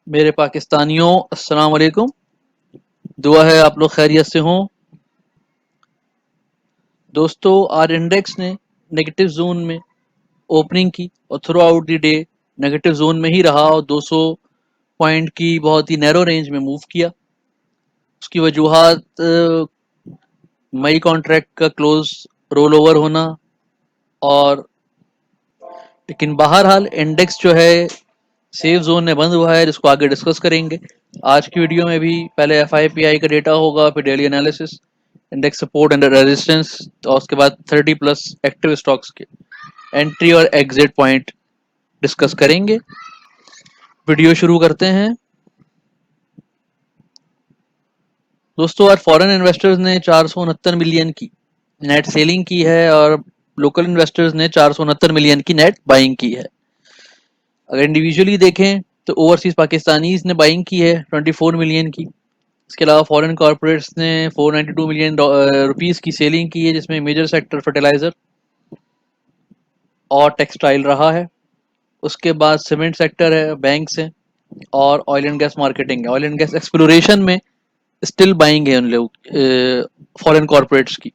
मेरे पाकिस्तानियों, अस्सलाम वालेकुम। दुआ है आप लोग खैरियत से हों। दोस्तों, आज इंडेक्स ने नेगेटिव जोन में ओपनिंग की और through out the day negative zone में ही रहा और 200 पॉइंट की बहुत ही नैरो रेंज में मूव किया। उसकी वजूहात मई कॉन्ट्रैक्ट का क्लोज रोल ओवर होना और लेकिन बहरहाल इंडेक्स जो है सेफ जोन में बंद हुआ है, जिसको आगे डिस्कस करेंगे। आज की वीडियो में भी पहले एफआईपीआई का डेटा होगा, फिर daily analysis, index support and resistance, और उसके बाद 30 प्लस एक्टिव स्टॉक्स के एंट्री और एग्जिट पॉइंट डिस्कस करेंगे। वीडियो शुरू करते हैं। दोस्तों, आज फॉरेन इन्वेस्टर्स ने 469 मिलियन की नेट सेलिंग की है और लोकल इन्वेस्टर्स ने 469 मिलियन की नेट बाइंग की है। अगर इंडिविजुअली देखें तो ओवरसीज पाकिस्तानीज ने बाइंग की है 24 मिलियन की। इसके अलावा फॉरेन कॉर्पोरेट्स ने 492 मिलियन रुपीस की सेलिंग की है, जिसमें मेजर सेक्टर फर्टिलाइजर और टेक्सटाइल रहा है। उसके बाद सीमेंट सेक्टर है, बैंक्स हैं और ऑयल एंड गैस मार्केटिंग है। ऑयल एंड गैस एक्सप्लोरेशन में स्टिल बाइंग है उन लोग फॉरेन कॉर्पोरेट्स की।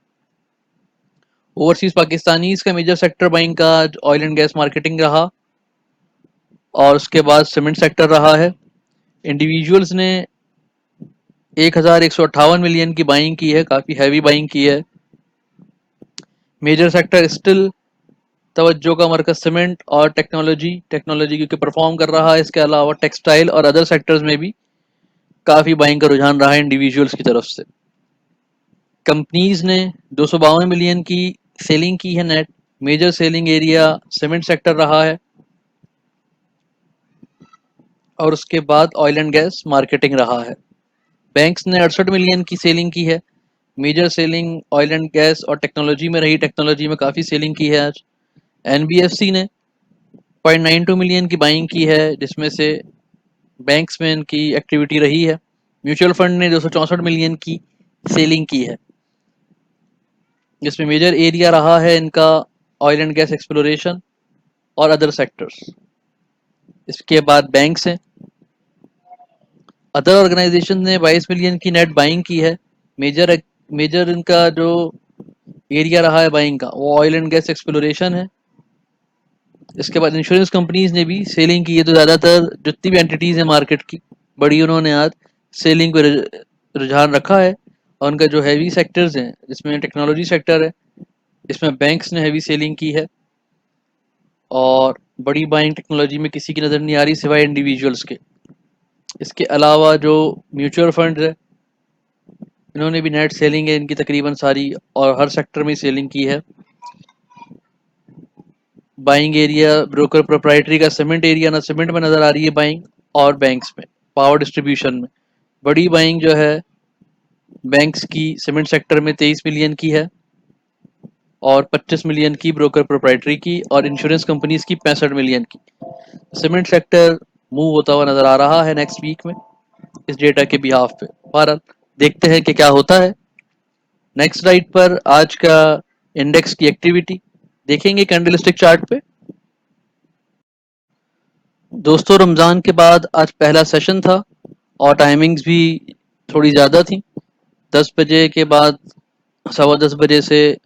ओवरसीज पाकिस्तानीज का मेजर सेक्टर बाइंग का ऑयल एंड गैस मार्केटिंग रहा और उसके बाद सीमेंट सेक्टर रहा है। इंडिविजुअल्स ने 1158 मिलियन की बाइंग की है, काफ़ी हैवी बाइंग की है। मेजर सेक्टर स्टिल तवज्जो का मरकज सीमेंट और टेक्नोलॉजी क्योंकि परफॉर्म कर रहा है। इसके अलावा टेक्सटाइल और अदर सेक्टर्स में भी काफ़ी बाइंग का रुझान रहा है इंडिविजुअल्स की तरफ से। कंपनीज ने 252 मिलियन की सेलिंग की है net. Major selling area cement sector रहा है और उसके बाद ऑयल एंड गैस मार्केटिंग रहा है। बैंक्स ने 68 मिलियन की सेलिंग की है। Major selling oil and gas और टेक्नोलॉजी में रही, टेक्नोलॉजी में काफ़ी सेलिंग की है आज। एनबीएफसी ने 0.92 मिलियन की बाइंग की है, जिसमें से बैंक्स में इनकी एक्टिविटी रही है। म्यूचुअल फंड ने 264 मिलियन की सेलिंग की है, जिसमें मेजर एरिया रहा है इनका ऑयल एंड गैस एक्सप्लोरेशन और अदर सेक्टर्स। इसके बाद बैंक्स हैं। अदर ऑर्गेनाइजेशन ने 22 मिलियन की नेट बाइंग की है। मेजर मेजर इनका जो एरिया रहा है बाइंग का वो ऑयल एंड गैस एक्सप्लोरेशन है। इसके बाद इंश्योरेंस कंपनीज ने भी सेलिंग की है। तो ज़्यादातर जितनी भी एंटिटीज़ हैं मार्केट की बड़ी, उन्होंने आज सेलिंग पे रुझान रखा है। और उनका जो हैवी सेक्टर्स हैं, जिसमें टेक्नोलॉजी सेक्टर है, इसमें बैंक्स ने हैवी सेलिंग की है और बड़ी बाइंग टेक्नोलॉजी में किसी की नज़र नहीं आ रही सिवाय इंडिविजुअल्स के। इसके अलावा जो म्यूचुअल फंड है, इन्होंने भी नेट सेलिंग है इनकी तकरीबन सारी और हर सेक्टर में सेलिंग की है। बाइंग एरिया ब्रोकर प्रोप्राइटरी का सीमेंट एरिया ना सीमेंट में नज़र आ रही है बाइंग, और बैंक्स में पावर डिस्ट्रीब्यूशन में बड़ी बाइंग जो है बैंक्स की सीमेंट सेक्टर में 23 मिलियन की है और 25 मिलियन की ब्रोकर प्रोप्राइटरी की और इंश्योरेंस कंपनीज की 65 मिलियन की। सीमेंट सेक्टर मूव होता हुआ नजर आ रहा है नेक्स्ट वीक में इस डेटा के बिहाफ पे। भारत देखते हैं कि क्या होता है। नेक्स्ट स्लाइड पर आज का इंडेक्स की एक्टिविटी देखेंगे कैंडलस्टिक चार्ट पे। दोस्तों, रमज़ान के बाद आज पहला सेशन था और टाइमिंग्स भी थोड़ी ज़्यादा थी। 10 बजे के बाद 10:15 से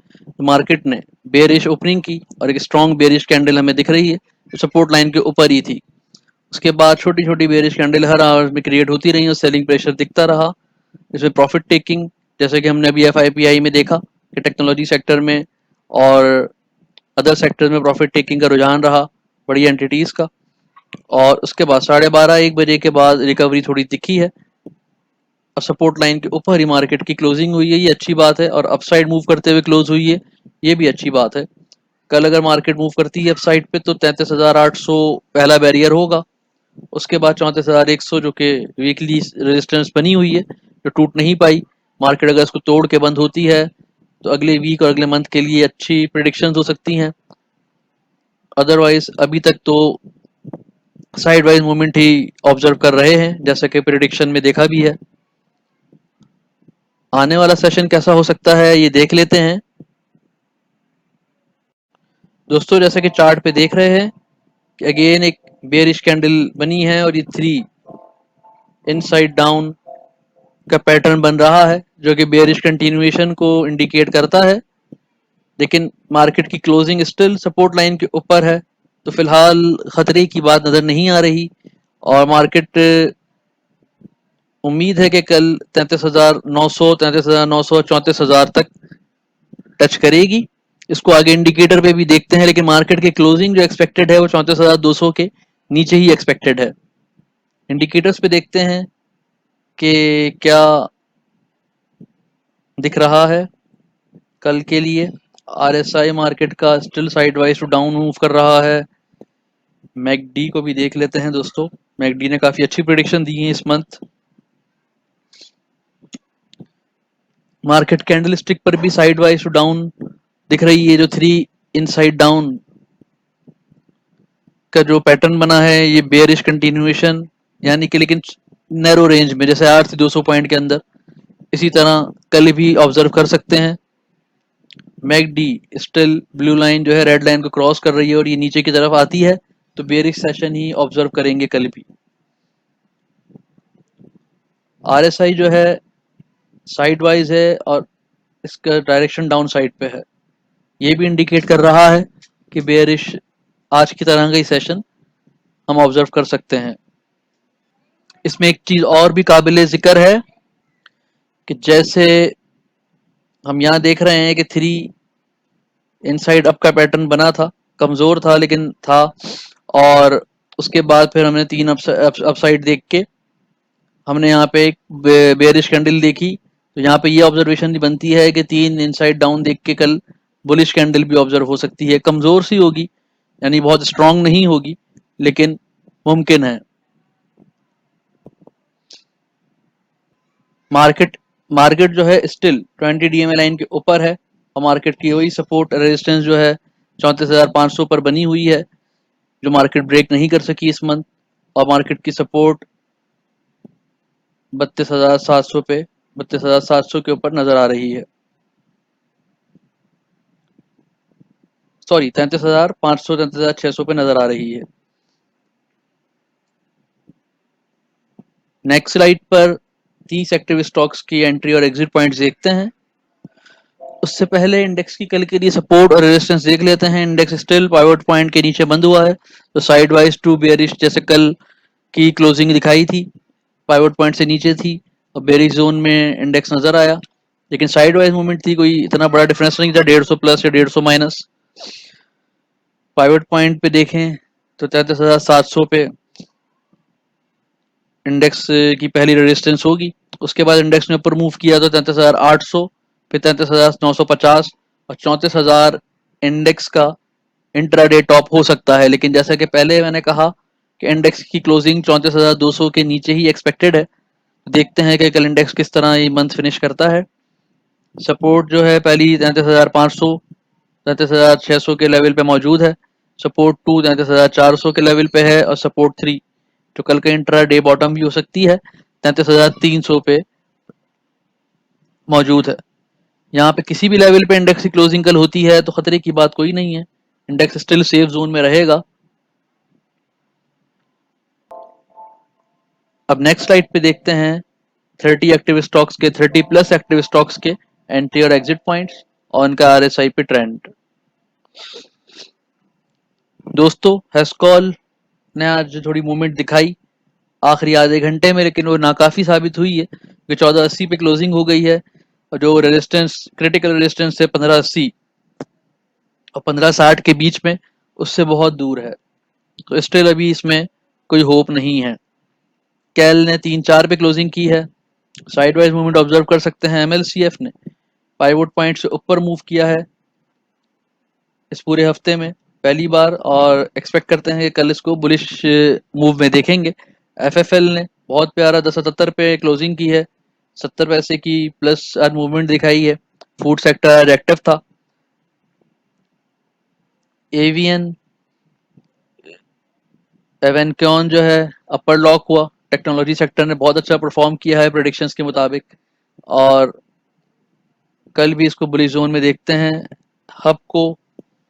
मार्केट ने बेरिश ओपनिंग की और एक स्ट्रॉन्ग बेरिश कैंडल हमें दिख रही है जो सपोर्ट लाइन के ऊपर ही थी। उसके बाद छोटी छोटी बेरिश कैंडल हर आवर में क्रिएट होती रही और सेलिंग प्रेशर दिखता रहा। इसमें प्रॉफिट टेकिंग, जैसे कि हमने अभी एफआईपीआई में देखा कि टेक्नोलॉजी सेक्टर में और अदर सेक्टर में प्रॉफिट टेकिंग का रुझान रहा बड़ी एंटिटीज़ का। और उसके बाद 12:30-1 बजे के बाद रिकवरी थोड़ी दिखी है और सपोर्ट लाइन के ऊपर ही मार्केट की क्लोजिंग हुई है, ये अच्छी बात है। और अपसाइड मूव करते हुए क्लोज हुई है, ये भी अच्छी बात है। कल अगर मार्केट मूव करती है अपसाइड पे तो 33,800 पहला बैरियर होगा। उसके बाद 34,100 जो कि वीकली रेजिस्टेंस बनी हुई है, जो टूट नहीं पाई। मार्केट अगर इसको तोड़ के बंद होती है तो अगले वीक और अगले मंथ के लिए अच्छी प्रिडिक्शंस हो सकती हैं। अदरवाइज अभी तक तो साइड वाइज मूवमेंट ही ऑब्जर्व कर रहे हैं, जैसा कि प्रिडिक्शन में देखा भी है। आने वाला सेशन कैसा हो सकता है ये देख लेते हैं। दोस्तों, जैसा कि चार्ट पे देख रहे हैं कि अगेन एक बेरिश कैंडल बनी है और ये 3 इनसाइड डाउन का पैटर्न बन रहा है जो कि बेयरिश कंटिन्यूएशन को इंडिकेट करता है, लेकिन मार्केट की क्लोजिंग स्टिल सपोर्ट लाइन के ऊपर है, तो फिलहाल खतरे की बात नजर नहीं आ रही और मार्केट उम्मीद है कि कल 33,900, 33,900, 34,000 तक टच करेगी। इसको आगे इंडिकेटर पे भी देखते हैं, लेकिन मार्केट की क्लोजिंग जो एक्सपेक्टेड है वो 34,200 के नीचे ही एक्सपेक्टेड है। इंडिकेटर्स पे देखते हैं कि क्या दिख रहा है कल के लिए। आरएसआई मार्केट का still sidewise to down move कर रहा है। मैकडी को भी देख लेते हैं दोस्तों। मैकडी ने काफी अच्छी प्रेडिक्शन दी है इस मंथ। मार्केट कैंडलस्टिक पर भी साइडवाइज टू डाउन दिख रही है। जो 3 इनसाइड डाउन का जो पैटर्न बना है ये बेयरिश कंटिन्यूएशन, यानी कि लेकिन नैरो रेंज में, जैसे 8 से 200 पॉइंट के अंदर, इसी तरह कल भी ऑब्जर्व कर सकते हैं। मैकडी स्टिल ब्लू लाइन जो है रेड लाइन को क्रॉस कर रही है और ये नीचे की तरफ आती है, तो बेयरिश सेशन ही ऑब्जर्व करेंगे कल भी। आरएसआई जो है साइड वाइज है और इसका डायरेक्शन डाउन साइड पे है। ये भी इंडिकेट कर रहा है कि बेयरिश आज की तरह का ही सेशन हम ऑब्जर्व कर सकते हैं। इसमें एक चीज और भी काबिल जिक्र है कि जैसे हम यहाँ देख रहे हैं कि 3 इनसाइड अप का पैटर्न बना था, कमजोर था लेकिन था, और उसके बाद फिर हमने 3 अपसाइड देख के हमने यहाँ पे एक बेयरिश कैंडल देखी। तो यहाँ पे ये ऑब्जर्वेशन बनती है कि 3 इनसाइड डाउन देख के कल बुलिश कैंडल भी ऑब्जर्व हो सकती है। कमजोर सी होगी, यानी बहुत स्ट्रांग नहीं होगी, लेकिन मुमकिन है। मार्केट मार्केट जो है स्टिल 20 डीएमए लाइन के ऊपर है और मार्केट की वही सपोर्ट रेजिस्टेंस जो है 34,500 पर बनी हुई है, जो मार्केट ब्रेक नहीं कर सकी इस मंथ। और मार्केट की सपोर्ट 32,700 पे 32,700 के ऊपर नजर आ रही है। सॉरी, 33,500, 33,600 पे नजर आ रही है। नेक्स्ट स्लाइड पर 30 एक्टिव स्टॉक्स की एंट्री और एग्जिट पॉइंट्स देखते हैं। उससे पहले इंडेक्स की कल के लिए सपोर्ट और रेजिस्टेंस देख लेते हैं। इंडेक्स स्टिल पाइवट पॉइंट के नीचे बंद हुआ है, तो साइड वाइज टू बेयरिश जैसे कल की क्लोजिंग दिखाई थी, पाइवट पॉइंट से नीचे थी और बेरिश जोन में इंडेक्स नजर आया, लेकिन साइड वाइज मूवमेंट थी, कोई इतना बड़ा डिफरेंस नहीं था, 150 प्लस या 150 माइनस। पाइवट पॉइंट पे देखें तो 33,700 पे इंडेक्स की पहली रेजिस्टेंस होगी। उसके बाद इंडेक्स ने ऊपर मूव किया तो 33,800, फिर 33,950 और 34,000 इंडेक्स का इंट्राडे टॉप हो सकता है। लेकिन जैसा कि पहले मैंने कहा कि इंडेक्स की क्लोजिंग 34,200 के नीचे ही एक्सपेक्टेड है। देखते हैं कि कल इंडेक्स किस तरह ये मंथ फिनिश करता है। सपोर्ट जो है पहली 33,500, 33,600 के लेवल पे मौजूद है। सपोर्ट 2 33,400 के लेवल पे है और सपोर्ट 3 जो कल का इंट्रा डे बॉटम भी हो सकती है 33,300 पे मौजूद है। यहाँ पे किसी भी लेवल पे इंडेक्स की क्लोजिंग कल होती है तो खतरे की बात कोई नहीं है, इंडेक्स स्टिल सेफ जोन में रहेगा। अब नेक्स्ट स्लाइड पे देखते हैं 30 एक्टिव स्टॉक्स के 30 प्लस एक्टिव स्टॉक्स के एंट्री और एग्जिट पॉइंट्स और उनका आरएसआई पे ट्रेंड। दोस्तों, हेस्कॉल ने आज थोड़ी मूवमेंट दिखाई आखिरी आधे घंटे में, लेकिन वो नाकाफी साबित हुई है कि 1480 पे क्लोजिंग हो गई है और जो रेजिस्टेंस, क्रिटिकल रेजिस्टेंस है 1580 और 1560 के बीच में, उससे बहुत दूर है, तो स्टिल अभी इसमें कोई होप नहीं है। कैल ने 3-4 पे क्लोजिंग की है। साइडवाइज मूवमेंट ऑब्जर्व कर सकते हैं। एमएलसीएफ ने पाइवट पॉइंट से ऊपर मूव किया है इस पूरे हफ्ते में पहली बार, और एक्सपेक्ट करते हैं कि कल इसको बुलिश मूव में देखेंगे। एफएफएल ने बहुत प्यारा 1077 पे क्लोजिंग की है, 70 पैसे की प्लस आज मूवमेंट दिखाई है। फूड सेक्टर आज एक्टिव था। एवीएन एवेनक्योन जो है अपर लॉक हुआ। टेक्नोलॉजी सेक्टर ने बहुत अच्छा परफॉर्म किया है प्रेडिक्शंस के मुताबिक, और कल भी इसको बुलिश जोन में देखते हैं। हब को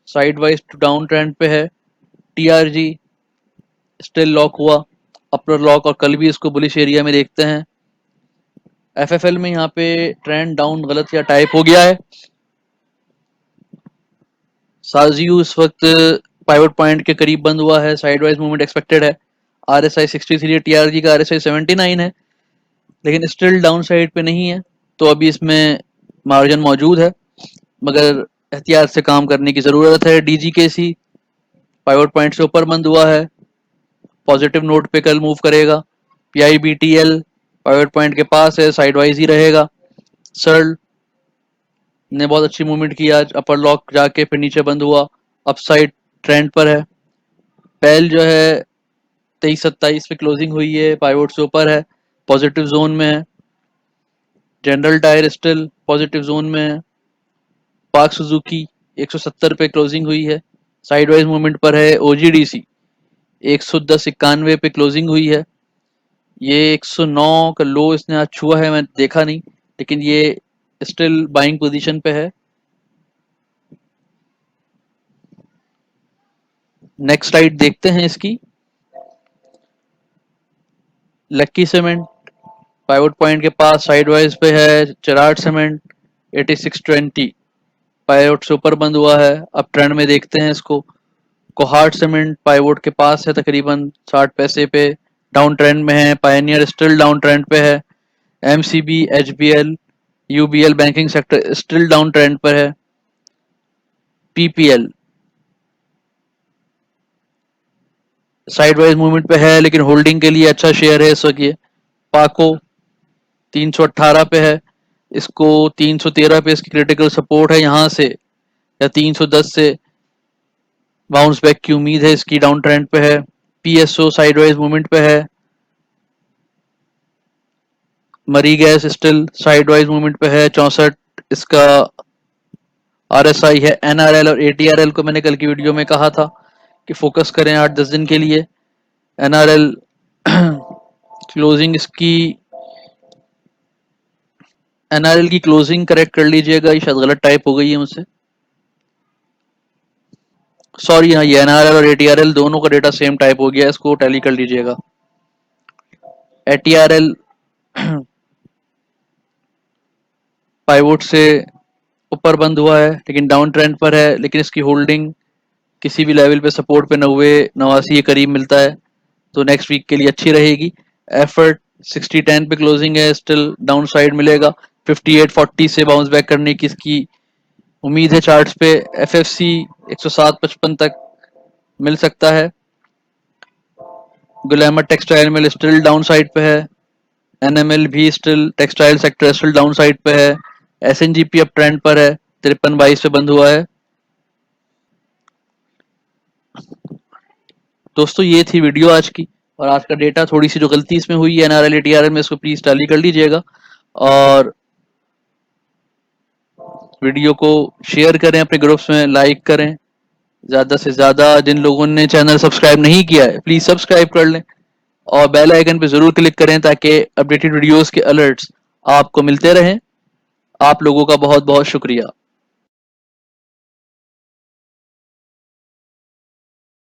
side wise to down trend पे है। टीआरजी स्टिल लॉक हुआ। अपर लॉक और कल भी इसको बुलिश एरिया में देखते हैं। एफएफएल में यहाँ पे ट्रेंड डाउन गलत या टाइप हो गया है। साजियो इस वक्त पाइवट पॉइंट के करीब बंद हुआ है, साइडवाइज मूवमेंट एक्सपेक्टेड है। आरएसआई 63 है, टीआरजी का आरएसआई 79 है, लेकिन स्टिल डाउन साइड पे नहीं है, तो अभी इसमें मार्जिन मौजूद है, मगर एहतियात से काम करने की ज़रूरत है। डीजीकेसी पाइवट पॉइंट से ऊपर बंद हुआ है, पॉजिटिव नोट पे कल मूव करेगा। पीआईबीटीएल पाइवट पॉइंट के पास है, साइडवाइज ही रहेगा। सर्ल ने बहुत अच्छी मूवमेंट की आज, अपर लॉक जाके फिर नीचे बंद हुआ, अपसाइड ट्रेंड पर है। पेल जो है 23-27 पे क्लोजिंग हुई है, पाइवट से ऊपर है, पॉजिटिव जोन में है। General tyre still positive zone में है। पार्क सुजुकी 170 पे क्लोजिंग हुई है, साइडवाइज मूवमेंट पर है। ओजीडीसी 110-91 पे क्लोजिंग हुई है। ये 109 का लो इसने आज छुआ है, मैं देखा नहीं, लेकिन ये स्टिल बाइंग पोजीशन पे है। नेक्स्ट स्लाइड देखते हैं इसकी। लक्की सीमेंट पाइवट पॉइंट के पास साइडवाइज पे है। चराट सीमेंट 8620 पाइवट से ऊपर बंद हुआ है, अब ट्रेंड में देखते हैं इसको। कोहार्ट सीमेंट पाइवट के पास है तकरीबन 60 पैसे पे, डाउन ट्रेंड में है। पायनियर स्टिल डाउन ट्रेंड पे है। MCB, HBL, UBL banking sector still down trend पर है। पीपीएल साइडवाइज मूवमेंट पे है, लेकिन होल्डिंग के लिए अच्छा शेयर है इस वक्त ये। पाको 318 पे है, इसको 313 पे इसकी क्रिटिकल सपोर्ट है, यहाँ से या 310 से बाउंस बैक की उम्मीद है इसकी, डाउन ट्रेंड पे है। पीएसओ साइडवाइज मूवमेंट पे है। मरी गैस स्टिल साइडवाइज मूवमेंट पे है, 64 इसका आरएसआई है। एनआरएल और एटीआरएल को मैंने कल की वीडियो में कहा था कि फोकस करें 8-10 दिन के लिए। एनआरएल क्लोजिंग इसकी, एनआरएल की क्लोजिंग करेक्ट कर लीजिएगा, ये शायद गलत टाइप हो गई है मुझसे, सॉरी। हाँ, ये एनआरएल और एटीआरएल दोनों का डेटा सेम टाइप हो गया, इसको टैली कर लीजिएगा। एटीआरएल पाइवोट से ऊपर बंद हुआ है, लेकिन डाउन ट्रेंड पर है, लेकिन इसकी होल्डिंग किसी भी लेवल पे सपोर्ट पे 90-89 के करीब मिलता है, तो नेक्स्ट वीक के लिए अच्छी रहेगी। एफर्ट 60-10 पे क्लोजिंग है, स्टिल डाउन साइड मिलेगा। 58-40 से बाउंस बैक करने की इसकी उम्मीद है चार्ट्स पे। एफएफसी 107-55 तक मिल सकता है। गुलामर textile mill still down side पे है। एनएमएल भी still textile sector still down side पे है। एसएनजीपी अब ट्रेंड पर है, 53-22 पे बंद हुआ है। दोस्तों ये थी वीडियो आज की, और आज का डेटा थोड़ी सी जो गलती इसमें हुई है एनआरएल टीआरएल में, इसको प्लीज टैली कर लीजिएगा, और वीडियो को शेयर करें अपने ग्रुप्स में, लाइक करें ज़्यादा से ज़्यादा। जिन लोगों ने चैनल सब्सक्राइब नहीं किया है प्लीज़ सब्सक्राइब कर लें, और बेल आइकन पे ज़रूर क्लिक करें ताकि अपडेटेड वीडियोस के अलर्ट्स आपको मिलते रहें। आप लोगों का बहुत बहुत शुक्रिया।